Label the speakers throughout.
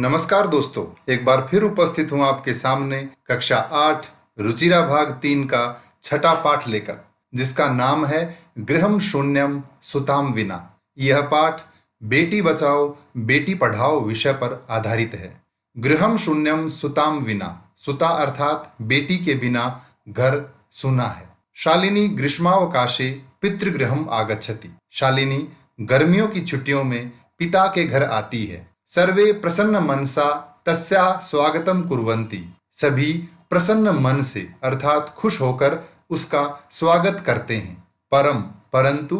Speaker 1: नमस्कार दोस्तों, एक बार फिर उपस्थित हूँ आपके सामने कक्षा 8 रुचिरा भाग 3 का छठा पाठ लेकर, जिसका नाम है गृहम शून्यम सुताम विना। यह पाठ बेटी बचाओ बेटी पढ़ाओ विषय पर आधारित है। गृहम शून्यम सुताम विना, सुता अर्थात बेटी के बिना घर सूना है। शालिनी ग्रीष्मावकाशे पितृगृहम आगच्छति। शालिनी गर्मियों की छुट्टियों में पिता के घर आती है। सर्वे प्रसन्न मनसा तस्याः स्वागतम कुर्वन्ति। सभी प्रसन्न मन से अर्थात खुश होकर उसका स्वागत करते हैं। परंतु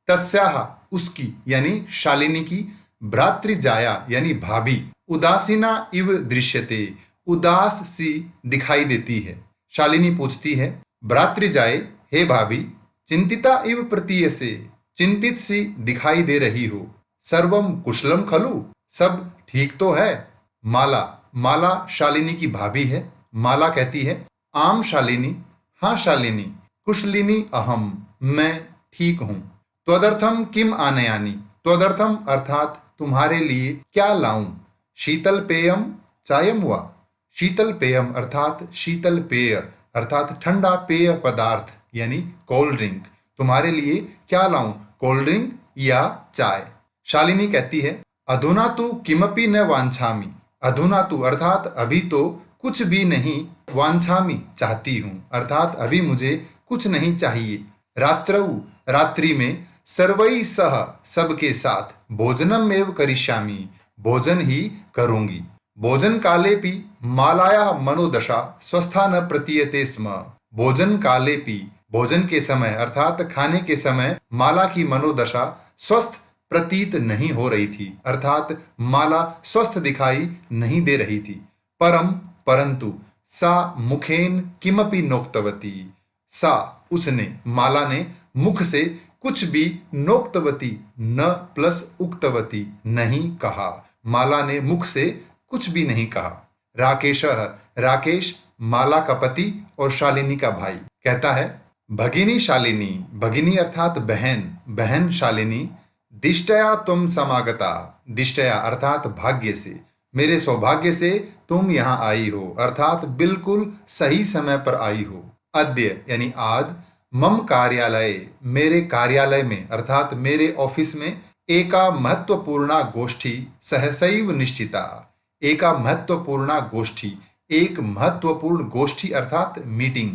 Speaker 1: तस्याः उसकी यानी शालिनी की भ्रातृजाया यानी भाभी उदासीना इव दृश्यते, उदास सी दिखाई देती है। शालिनी पूछती है, भ्रातृजाए हे भाभी, चिंतिता इव प्रतीयसे, चिंतित सी दिखाई दे रही हो। सर्वम कुशलम खलु, सब ठीक तो है। माला शालिनी की भाभी है। माला कहती है, आम शालिनी, हाँ शालिनी, कुशलिनी अहम, मैं ठीक हूं। त्वदर्थम किम आनयानि, त्वदर्थम अर्थात तुम्हारे लिए क्या लाऊं। शीतल पेयम चायम वा, शीतल पेयम अर्थात शीतल पेय अर्थात ठंडा पेय पदार्थ यानी कोल्ड ड्रिंक। तुम्हारे लिए क्या लाऊं, कोल्ड ड्रिंक या चाय। शालिनी कहती है, अधुना तु किमपि न वांछामि, अधुना तु अर्थात अभी तो कुछ भी नहीं, वांछामि चाहती हूँ अर्थात अभी मुझे कुछ नहीं चाहिए। रात्रौ रात्रि में, सर्वैः सह सबके साथ, भोजनम एव करिष्यामि, भोजन ही करूंगी। भोजन कालेपि मालायाः मनोदशा स्वस्था न प्रतीयते स्म। भोजन कालेपि, भोजन के समय अर्थात खाने के समय माला की मनोदशा स्वस्थ प्रतीत नहीं हो रही थी अर्थात माला स्वस्थ दिखाई नहीं दे रही थी। परंतु सा मुखेन किमपि नोक्तवती, सा उसने, माला ने मुख से कुछ भी, नोक्तवती न प्लस उक्तवती नहीं कहा, माला ने मुख से कुछ भी नहीं कहा। राकेशः, राकेश माला का पति और शालिनी का भाई, कहता है, भगिनी शालिनी, भगिनी अर्थात बहन, बहन शालिनी, दिष्टया तुम समागता, दिष्टया अर्थात भाग्य से, मेरे सौभाग्य से तुम यहाँ आई हो अर्थात बिल्कुल सही समय पर आई हो। अद्य यानी आज, मम कार्यालय, मेरे कार्यालय में अर्थात मेरे ऑफिस में, एका महत्वपूर्णा गोष्ठी सहसैव निश्चिता, एका महत्वपूर्णा गोष्ठी, एक महत्वपूर्ण गोष्ठी अर्थात मीटिंग,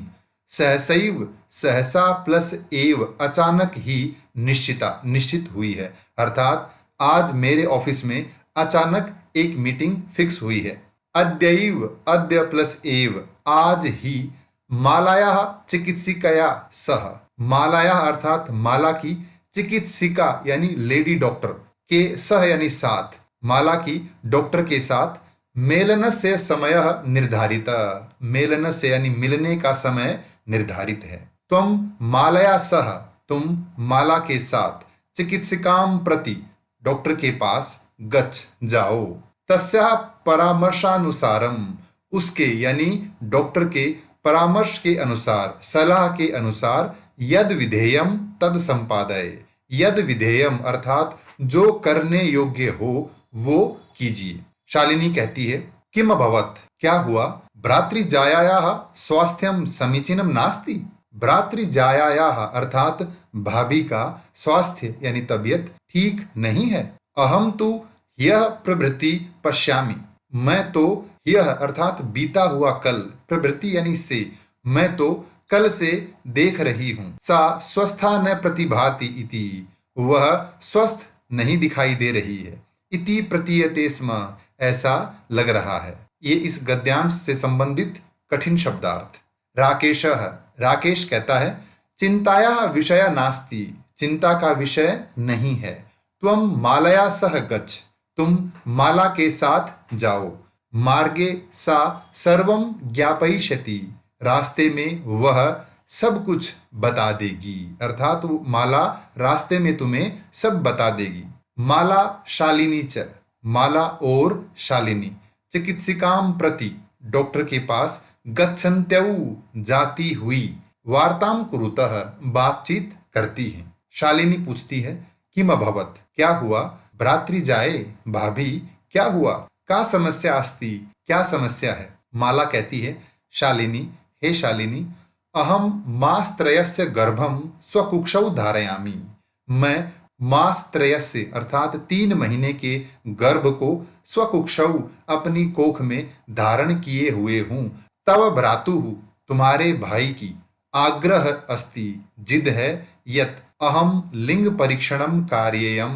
Speaker 1: सहसैव सहसा प्लस एव अचानक ही, निश्चिता निश्चित हुई है अर्थात आज मेरे ऑफिस में अचानक एक मीटिंग फिक्स हुई है। अद्यैव, अद्य प्लस एव, आज ही, मालायाः चिकित्सिकया सह, मालायाः अर्थात माला की, चिकित्सिका यानी लेडी डॉक्टर के, सह यानी साथ, माला की डॉक्टर के साथ, मेलनस्य समयः निर्धारितः, मेलनस्य यानी मिलने का समय निर्धारित है। तुम मालया सह, तुम माला के साथ, चिकित्सिकाम प्रति, डॉक्टर के पास, गच्छ जाओ, तस्याः परामर्शानुसारम, उसके यानी डॉक्टर के परामर्श के अनुसार, सलाह के अनुसार, यद विधेयम तद संपादय, यद विधेयम अर्थात जो करने योग्य हो वो कीजिए। शालिनी कहती है, किम अभवत, क्या हुआ। भ्रातृजायायाः स्वास्थ्यम समीचीनम नास्ति, भ्रातृजायायाः अर्थात भाभी का स्वास्थ्य यानी तबीयत ठीक नहीं है। अहम तु यह प्रभृति पश्यामि, मैं तो यह अर्थात बीता हुआ कल, प्रभृति यानी से, मैं तो कल से देख रही हूँ। सा स्वस्था न प्रतिभाति इति, वह स्वस्थ नहीं दिखाई दे रही है। इति प्रतीयते स्म, ऐसा लग रहा है। ये इस गद्यांश से संबंधित कठिन शब्दार्थ। राकेशः, राकेश कहता है, चिंतायाः विषय नास्ति, चिंता का विषय नहीं है। त्वं मालया सह गच्छ, तुम माला के साथ जाओ। मार्गे सा सर्वं ज्ञापयिष्यति, रास्ते में वह सब कुछ बता देगी अर्थात माला रास्ते में तुम्हें सब बता देगी। माला शालिनी च, माला और शालिनी, चिकित्सिकाम प्रति, डॉक्टर के पास, गच्छन्त्यौ जाती हुई, वार्ताम कुरुतः बातचीत करती हैं। शालिनी पूछती है, किम अभवत, क्या हुआ। भ्रातृजाए, भाभी क्या हुआ। का समस्या अस्ति, क्या समस्या है? माला कहती है, शालिनी, हे शालिनी, अहम मासत्रयस्य गर्भम स्वकुक्षौ धारयामि। मैं मास त्रयस्य अर्थात 3 महीने के गर्भ को स्वकुक्षौ अपनी कोख में धारण किए हुए हूं। तव भ्रातु, तुम्हारे भाई की, आग्रह अस्ति, जिद है, यत अहम लिंग परीक्षणम कार्ययम,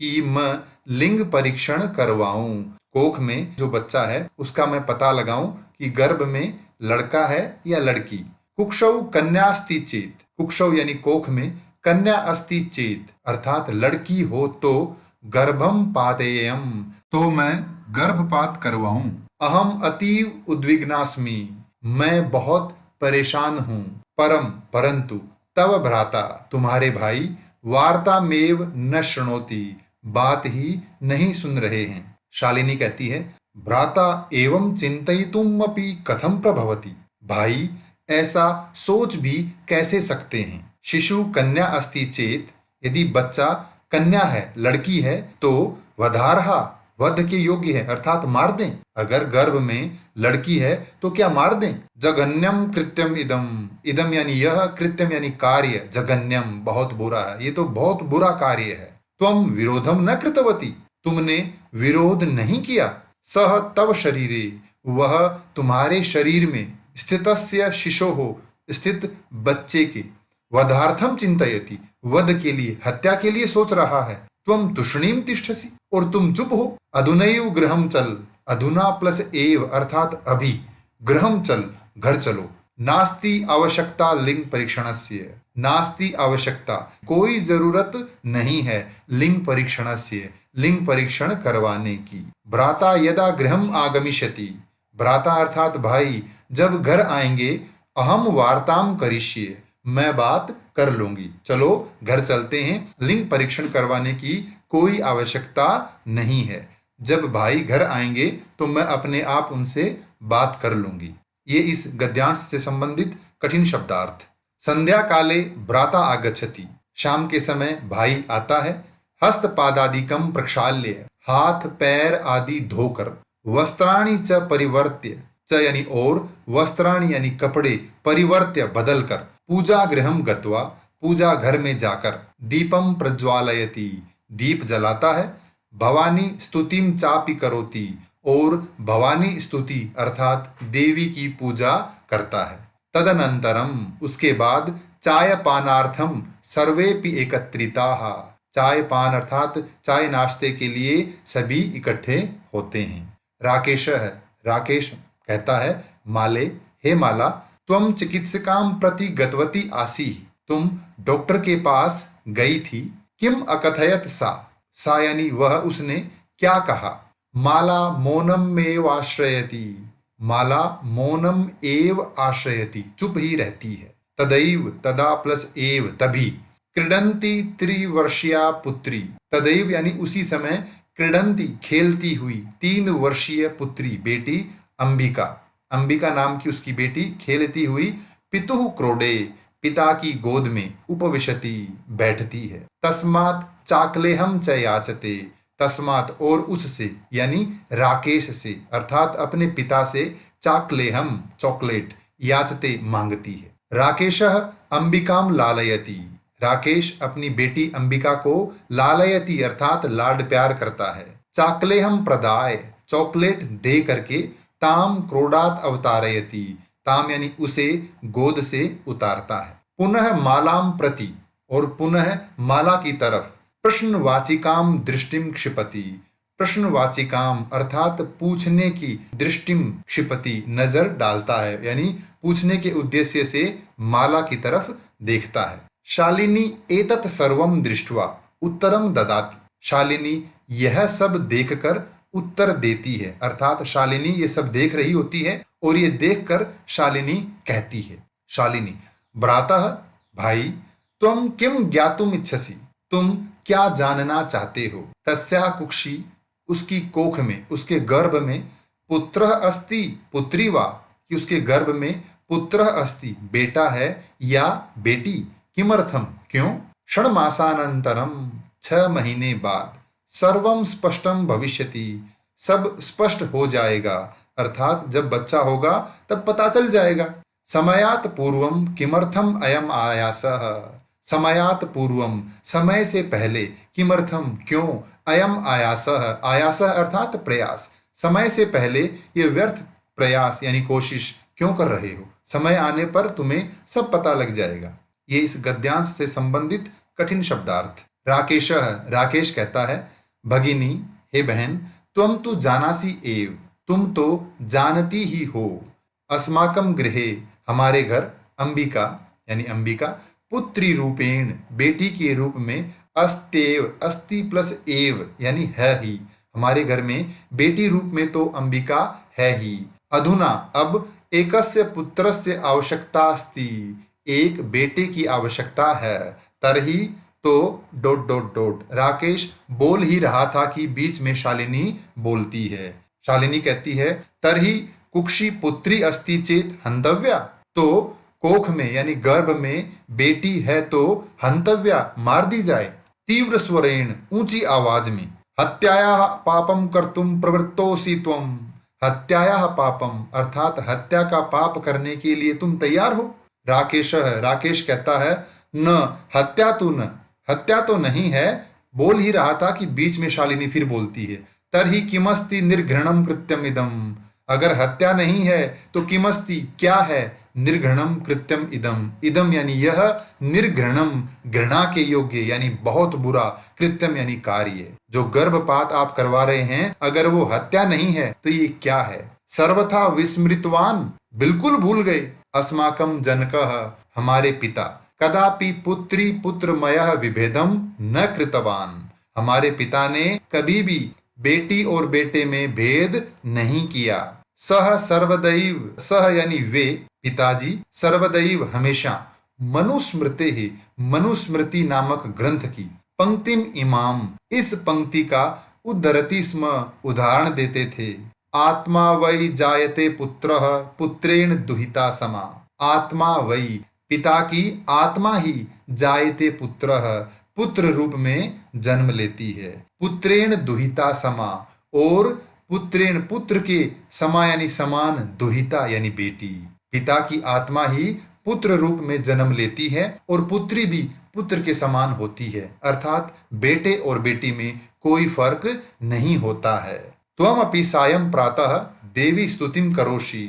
Speaker 1: कि मैं लिंग परीक्षण करवाऊं। कोख में जो बच्चा है उसका मैं पता लगाऊं कि गर्भ में लड़का है या लड़की। कुक्षौ कन्यास्ति चेत, कुक्षौ यानी कोख में, कन्या अस्ति चेत अर्थात लड़की हो तो गर्भम पातेयम, तो मैं गर्भपात करवाऊं। अहम अतीव उद्विग्नास्मि, मैं बहुत परेशान हूं। परम परंतु, तव भ्राता, तुम्हारे भाई, वार्तामेव न शृणोति, बात ही नहीं सुन रहे हैं। शालिनी कहती है, भ्राता एवं चिंतयितुमपि कथम प्रभवति, भाई ऐसा सोच भी कैसे सकते हैं। शिशु कन्या अस्ति चेत, यदि बच्चा कन्या है, लड़की है, तो वधारहा, वध के योग्य है अर्थात मार दें। अगर गर्भ में लड़की है तो क्या मार दें। जघन्यम कृत्यम इदम, इदम यानी यह, कृत्यम यानी कार्य, जघन्यम बहुत बुरा है, ये तो बहुत बुरा कार्य है। त्वम विरोधम न कृतवती, तुमने विरोध नहीं किया। सह तव शरीरे, वह तुम्हारे शरीर में, स्थितस्य शिशोः, स्थित बच्चे के, वधार्थम चिंतयति, वध के लिए, हत्या के लिए सोच रहा है। त्वम तुष्णीम तिष्ठसि, और तुम चुप हो। अधुनैव गृहम चल, अधुना प्लस एव अर्थात अभी, गृहम चल, घर चलो। नास्ति आवश्यकता लिंग परीक्षणस्य, नास्ति आवश्यकता, कोई जरूरत नहीं है, लिंग परीक्षणस्य, लिंग परीक्षण करवाने की। भ्राता यदा गृहम आगमिष्यति, भ्राता अर्थात भाई जब घर आएंगे, अहम वार्ताम करिष्ये, मैं बात कर लूंगी। चलो घर चलते हैं, लिंग परीक्षण करवाने की कोई आवश्यकता नहीं है। जब भाई घर आएंगे तो मैं अपने आप उनसे बात कर लूंगी। ये इस गद्यांश से संबंधित कठिन शब्दार्थ। संध्या काले भ्राता आगच्छति, शाम के समय भाई आता है। हस्तपादादिकम प्रक्षाल्य, हाथ पैर आदि धोकर। वस्त्राणि च परिवर्त्य, च यानी और, वस्त्राणि यानी कपड़े, परिवर्त्य बदल कर। पूजा गृहम गत्वा, पूजा घर में जाकर। दीपम प्रज्वालयति, दीप जलाता है। भवानी स्तुतिम चापि करोति, और भवानी स्तुति अर्थात देवी की पूजा करता है। तदनंतरम, उसके बाद, चाय पानार्थम सर्वेपि एकत्रिताः, चाय पान अर्थात चाय नाश्ते के लिए सभी इकट्ठे होते हैं। राकेश है, राकेश कहता है, माले, हे माला, त्वम चिकित्सकाम प्रति गतवती आसी, तुम डॉक्टर के पास गई थी। किम अकथयत सा, सा यानी वह, उसने क्या कहा। माला मौनम एव आश्रयति, माला मौनम एव आश्रयति, चुप ही रहती है। तदैव, तदा प्लस एव तभी। क्रीडंती त्रिवर्षीया पुत्री, तदैव यानी उसी समय, क्रीडंती खेलती हुई, 3 वर्षीय पुत्री बेटी अंबिका, अंबिका नाम की उसकी बेटी खेलती हुई, पितुः क्रोडे, पिता की गोद में, उपविशति बैठती है। तस्मात् चाकलेहम च याचते, तस्मात् और उससे यानी राकेश से अर्थात अपने पिता से, चाकलेहम चॉकलेट, याचते मांगती है। राकेशः अंबिकाम लालयति, राकेश अपनी बेटी अंबिका को लालयति अर्थात लाड प्यार करता है। चाकलेहम प्रदाय, चॉकलेट दे करके। ताम क्रोडात अवतारयति, ताम यानी उसे गोद से उतारता है। पुनः मालाम प्रति, और पुनः माला की तरफ। प्रश्नवाचिकाम दृष्टिम क्षिपति, प्रश्नवाचिकाम अर्थात पूछने की, दृष्टिम क्षिपति नजर डालता है, यानी पूछने के उद्देश्य से माला की तरफ देखता है। शालिनी एतत् सर्वम दृष्ट्वा उत्तरम ददाति, शालिनी यह सब देखकर उत्तर देती है अर्थात शालिनी ये सब देख रही होती है और ये देखकर शालिनी कहती है। शालिनी, भ्रातः भाई, त्वम किम ज्ञातुम इच्छसि, तुम क्या जानना चाहते हो। तस्याः कुक्षी, उसकी कोख में, उसके गर्भ में। पुत्र अस्ति पुत्री वा, कि उसके गर्भ में पुत्र अस्ति बेटा है या बेटी। किमर्थम क्यों। षण्मासानंतरम 6 महीने बाद। सर्वम स्पष्टम भविष्यति, सब स्पष्ट हो जाएगा। अर्थात जब बच्चा होगा तब पता चल जाएगा। समयात पूर्वम किमर्थम अयम आयासः। समयात पूर्वम समय से पहले, किमर्थम क्यों, अयम आयासः आयासः अर्थात प्रयास, समय से पहले ये व्यर्थ प्रयास यानी कोशिश क्यों कर रहे हो। समय आने पर तुम्हें सब पता लग जाएगा। ये इस गद्यांश से संबंधित कठिन शब्दार्थ। राकेशः राकेश कहता है, भगिनी हे बहन, त्वं तु जानासि एव, तुम तो जानती ही हो। अस्माकं गृहे हमारे घर, अंबिका यानी अंबिका, पुत्री रूपेण बेटी के रूप में, अस्त्येव अस्ति प्लस एव यानी है ही, हमारे घर में बेटी रूप में तो अंबिका है ही। अधुना अब एकस्य पुत्रस्य आवश्यकता अस्ति, एक बेटे की आवश्यकता है। तरही तो डॉट डॉट डॉट। राकेश बोल ही रहा था कि बीच में शालिनी बोलती है। शालिनी कहती है, तरही कुक्षी पुत्री अस्ति चेत हंतव्या, तो कोख में यानी गर्भ में बेटी है तो हंतव्या मार दी जाए। तीव्र स्वरेण ऊंची आवाज में, हत्यायाः पापम कर्तुम प्रवृत्तोसि त्वम। हत्यायाः पापम अर्थात हत्या का पाप करने के लिए तुम तैयार हो। राकेश कहता है, न हत्या तो नहीं है। बोल ही रहा था कि बीच में शालिनी फिर बोलती है, तरही किमस्ति निर्घृणम कृत्यम इदम। अगर हत्या नहीं है तो किमस्ति क्या है, निर्घृणम कृत्यम इदम। इदम यानी यह, निर्घृणम घृणा के योग्य यानी बहुत बुरा, कृत्यम यानी कार्य। जो गर्भपात आप करवा रहे हैं, अगर वो हत्या नहीं है तो ये क्या है। सर्वथा विस्मृतवान बिल्कुल भूल गए। अस्माकं जनकः हमारे पिता, कदापि पुत्री पुत्रमयः विभेदम न कृतवान। हमारे पिता ने कभी भी बेटी और बेटे में भेद नहीं किया। सह सर्वदैव, सह यानी वे पिताजी, सर्वदैव हमेशा, मनुस्मृते ही मनुस्मृति नामक ग्रंथ की, पंक्तिम इमाम इस पंक्ति का उद्धरति स्म उदाहरण देते थे। आत्मा वै जायते पुत्रः पुत्रेण दुहिता समा। आत्मा वै पिता की आत्मा ही, जायते पुत्रः पुत्र रूप में जन्म लेती है, पुत्रेण दुहिता समा और पुत्रेण पुत्र के, समा यानी समान, दुहिता यानी बेटी। पिता की आत्मा ही पुत्र रूप में जन्म लेती है और पुत्री भी पुत्र के समान होती है। अर्थात बेटे और बेटी में कोई फर्क नहीं होता है। त्वमपि सायं प्रातः देवी स्तुतिं करोषि।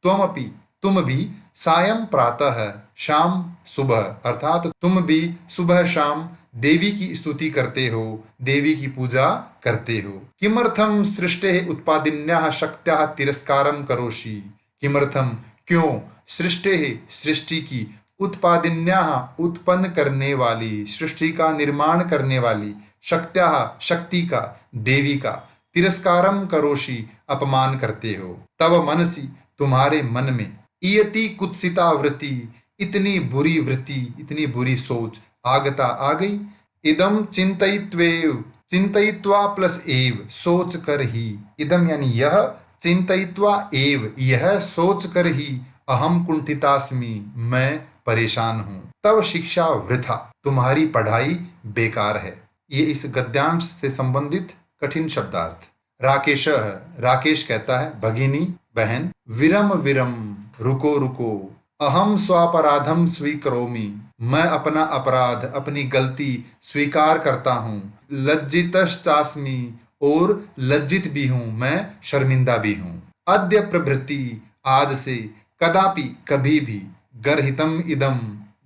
Speaker 1: त्वमपि तुम भी, सायं प्रातः शाम सुबह, अर्थात तुम भी सुबह शाम देवी की स्तुति करते हो, देवी की पूजा करते हो। किमर्थम सृष्टेः उत्पादिन्याः शक्त्याः तिरस्कारं करोषि। किमर्थम क्यों, सृष्टेः सृष्टि की, उत्पादिन्याः उत्पन्न करने वाली, सृष्टि का निर्माण करने वाली, शक्त्याः शक्ति का, देवी का, तिरस्कारम करोषि अपमान करते हो। तव मनसि तुम्हारे मन में, इयति कुत्सिता वृत्ति इतनी बुरी वृत्ति, इतनी बुरी सोच, आगता आ गई। इदम चिंतयित्वेव, चिंतयित्वा प्लस एव सोच कर ही, इदम यानी यह, चिंतयित्वा एव यह सोच कर ही, अहम कुंठितास्मि मैं परेशान हूं। तब शिक्षा वृथा तुम्हारी पढ़ाई बेकार है। ये इस गद्यांश से संबंधित कठिन शब्दार्थ। राकेश कहता है, भगिनी बहन, विरम विरम रुको रुको, अहम स्वापराधम स्वीकरोमि मैं अपना अपराध, अपनी गलती स्वीकार करता हूँ। लज्जितश्चास्मि और लज्जित भी हूँ, मैं शर्मिंदा भी हूँ। अद्य प्रभृति आज से, कदापि कभी भी, गर्हितम इदम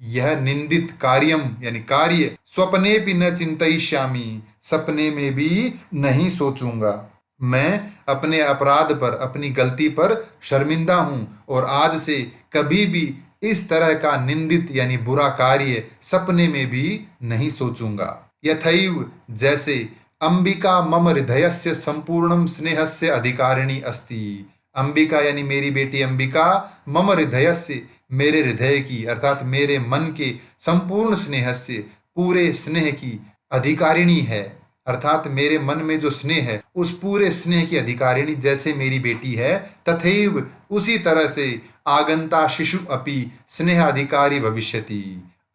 Speaker 1: यह निंदित, कार्यम यानी कार्य, स्वप्ने भी न चिंतयिष्यामि सपने में भी नहीं सोचूंगा। मैं अपने अपराध पर, अपनी गलती पर शर्मिंदा हूं और आज से कभी भी इस तरह का निंदित यानी बुरा कार्य सपने में भी नहीं सोचूंगा। यथैव जैसे, अंबिका मम हृदयस्य संपूर्णम स्नेहस्य अधिकारिणी अस्ति। अंबिका यानी मेरी बेटी अंबिका, मम हृदयस्य मेरे हृदय की अर्थात मेरे मन के, संपूर्ण स्नेहस्य पूरे स्नेह की, अधिकारिणी है अर्थात मेरे मन में जो स्नेह है उस पूरे स्नेह की अधिकारिणी जैसे मेरी बेटी है, तथैव उसी तरह से आगंता शिशु अपि स्नेह अधिकारी भविष्यति।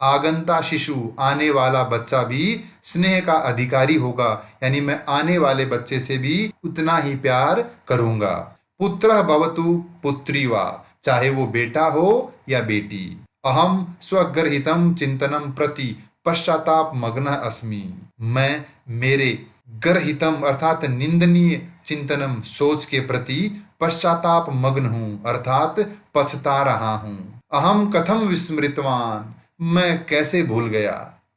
Speaker 1: आगंता शिशु, आने वाला बच्चा भी स्नेह का अधिकारी होगा, यानी मैं आने वाले बच्चे से भी उतना ही प्यार करूंगा। पुत्रः भवतु पुत्री वा, चाहे वो बेटा हो या बेटी। अहम स्वगर्हितम चिंतनम प्रति पश्चाताप मग्न अस्मि, मैं मेरे गर्हितम अर्थात निंदनीय चिंतनम सोच के प्रति पश्चाताप मग्न हूं, अर्थात पछता रहा हूं। अहम कथम विस्मृतवान, मैं कैसे भूल गया।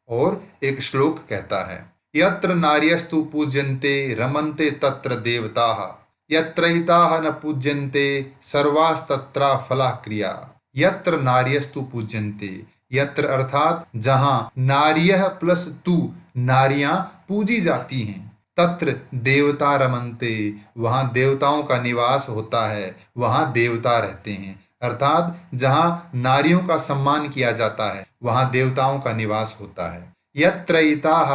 Speaker 1: और एक श्लोक कहता है, यत्र नार्यस्तु पूज्यन्ते रमन्ते तत्र देवताः, यत्रैताः न पूज्यन्ते सर्वास्तत्र फला क्रिया। यत्र नार्यस्तु पूज्यन्ते, यत्र अर्थात जहां नार्यः प्लस तु, नारियां पूजी जाती हैं, तत्र देवता रमन्ते, वहां देवताओं का निवास होता है, वहां देवता रहते हैं। अर्थात जहां नारियों का सम्मान किया जाता है वहां देवताओं का निवास होता है। यत्र एताः,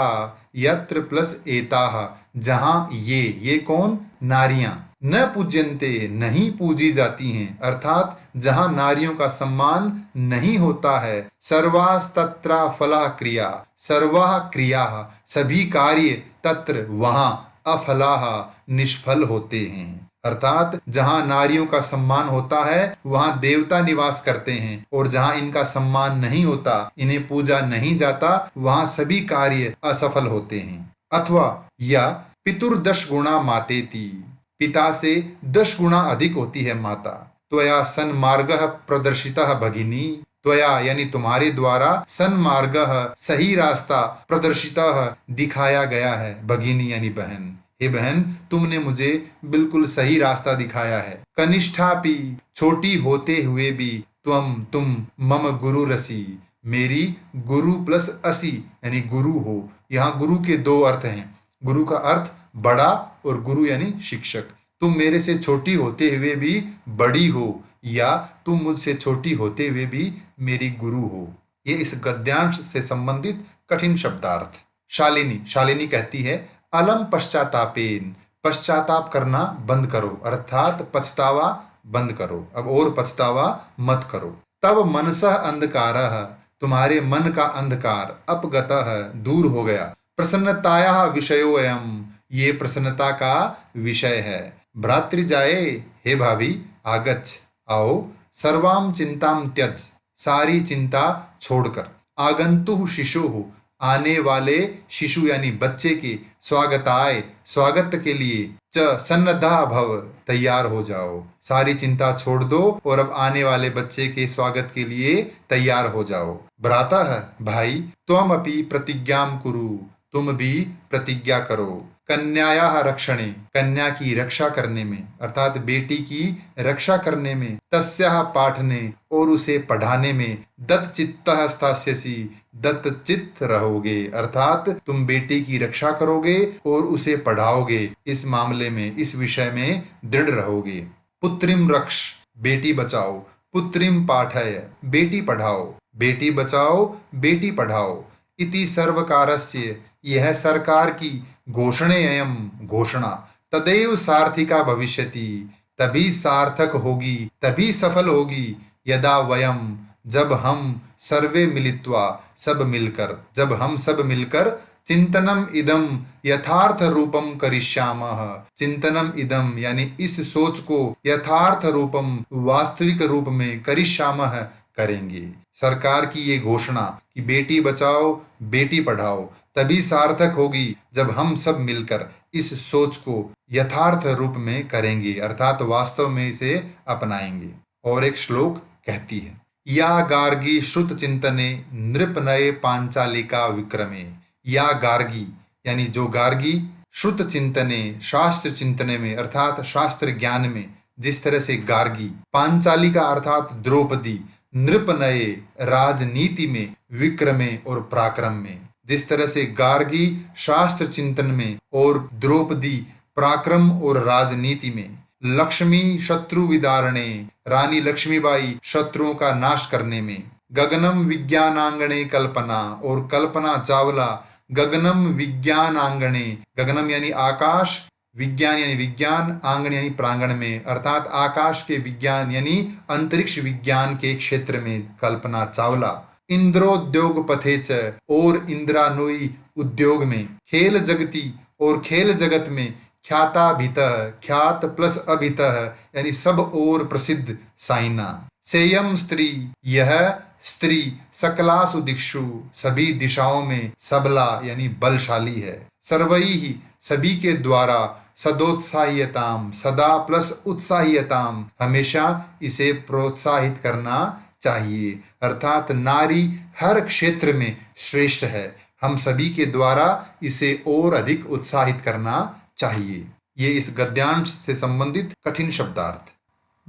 Speaker 1: यत्र प्लस एताः, जहां ये कौन, नारियां, न पूज्यन्ते, नहीं पूजी जाती हैं, अर्थात जहां नारियों का सम्मान नहीं होता है। सर्वास्तत्र फला क्रिया, सर्वा क्रिया, सभी कार्य, तत्र वहां, अफलाः, निष्फल होते हैं। अर्थात जहां नारियों का सम्मान होता है वहां देवता निवास करते हैं, और जहां इनका सम्मान नहीं होता, इन्हें पूजा नहीं जाता, वहां सभी कार्य असफल होते हैं। अथवा या पितुर्दश गुणा मातेति, पिता से 10 गुणा अधिक होती है माता। त्वया सन्मार्गः प्रदर्शितः भगिनी, त्वया यानी तुम्हारे द्वारा, सन्मार्गः सही रास्ता, प्रदर्शितः दिखाया गया है, भगिनी यानी बहन, हे बहन तुमने मुझे बिल्कुल सही रास्ता दिखाया है। कनिष्ठापि, छोटी होते हुए भी, तुम मम गुरु रसी, मेरी गुरु प्लस असी यानी गुरु हो। यहाँ गुरु के 2 अर्थ हैं, गुरु का अर्थ बड़ा और गुरु यानी शिक्षक। तुम मेरे से छोटी होते हुए भी बड़ी हो, या तुम मुझसे छोटी होते हुए भी मेरी गुरु हो। ये इस गद्यांश से संबंधित कठिन शब्दार्थ। शालिनी कहती है, अलम पश्चातापेन, पश्चाताप करना बंद करो, अर्थात पछतावा बंद करो, अब और पछतावा मत करो। तब मनसः अंधकारः, तुम्हारे मन का अंधकार, अपगतः, दूर हो गया। प्रसन्नतायाः विषयोऽयम्, ये प्रसन्नता का विषय है। भ्रातृजाये, हे भाभी आगच्छ, आओ। सर्वाम चिंताम त्यज, सारी चिंता छोड़कर। आगंतुः शिशुः, आने वाले शिशु यानी बच्चे के, स्वागताय, स्वागत के लिए। च सन्नद्धा भव, तैयार हो जाओ, सारी चिंता छोड़ दो और अब आने वाले बच्चे के स्वागत के लिए तैयार हो जाओ। भ्रातः, भाई, त्वम अपि प्रतिज्ञाम कुरु, तुम भी प्रतिज्ञा करो। कन्यायाः रक्षणे, कन्या की रक्षा करने में, अर्थात बेटी की रक्षा करने में। तस्याः पाठने, और उसे पढ़ाने में। दत्तचित्तः स्थास्यसि, दत्तचित्त रहोगे, अर्थात तुम बेटी की रक्षा करोगे और उसे पढ़ाओगे, इस मामले में, इस विषय में दृढ़ रहोगे। पुत्रिम रक्ष, बेटी बचाओ। पुत्रिम पाठय, बेटी पढ़ाओ, बेटी बचाओ, बेटी पढ़ाओ। इति सर्वकारस्य, यह सरकार की। घोषणेयं, घोषणा। तदैव सार्थिका भविष्यति, तभी सार्थक होगी, तभी सफल होगी। यदा वयम, जब हम, सर्वे मिलित्वा, सब मिलकर, जब हम सब मिलकर, चिंतनम इदम यथार्थ रूपम करिष्यामः, चिंतनम इदम यानी इस सोच को, यथार्थ रूपम वास्तविक रूप में, करिष्यामः करेंगे। सरकार की ये घोषणा कि बेटी बचाओ, बेटी पढ़ाओ, तभी सार्थक होगी जब हम सब मिलकर इस सोच को यथार्थ रूप में करेंगे, अर्थात वास्तव में इसे अपनाएंगे। और एक श्लोक कहती है, या गार्गी श्रुत चिंतने नृपनये पांचालिका विक्रमे। या गार्गी यानी जो गार्गी, श्रुत चिंतने, शास्त्र चिंतने में, अर्थात शास्त्र ज्ञान में जिस तरह से गार्गी, पांचालिका अर्थात द्रौपदी, नृपनये राजनीति में, विक्रमे और पराक्रम में, जिस तरह से गार्गी शास्त्र चिंतन में और द्रौपदी पराक्रम और राजनीति में। लक्ष्मी शत्रु विदारणे, रानी लक्ष्मीबाई शत्रुओं का नाश करने में। गगनम विज्ञानांगणे कल्पना, और कल्पना चावला गगनम विज्ञानांगणे, गगनम यानी आकाश, विज्ञान यानी विज्ञान, आंगन यानी प्रांगण में, अर्थात आकाश के विज्ञान यानी अंतरिक्ष विज्ञान के क्षेत्र में कल्पना चावला। इंद्रोद्योग पथे च, और इंद्रानुई उद्योग में, खेल जगती और खेल जगत में, ख्याताभितः, ख्यात प्लस अभितः यानी सब और प्रसिद्ध साइना। सेयम स्त्री, यह स्त्री, सकलासु दिक्षु, सभी दिशाओं में, सबला यानी बलशाली है। सर्वैः, सभी के द्वारा, सदोत्साह्यताम, सदा प्लस उत्साह्यताम, हमेशा इसे प्रोत्साहित करना चाहिए। अर्थात नारी हर क्षेत्र में श्रेष्ठ है, हम सभी के द्वारा इसे और अधिक उत्साहित करना चाहिए। ये इस गद्यांश से संबंधित कठिन शब्दार्थ।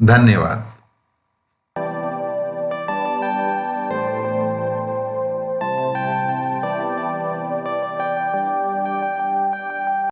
Speaker 1: धन्यवाद।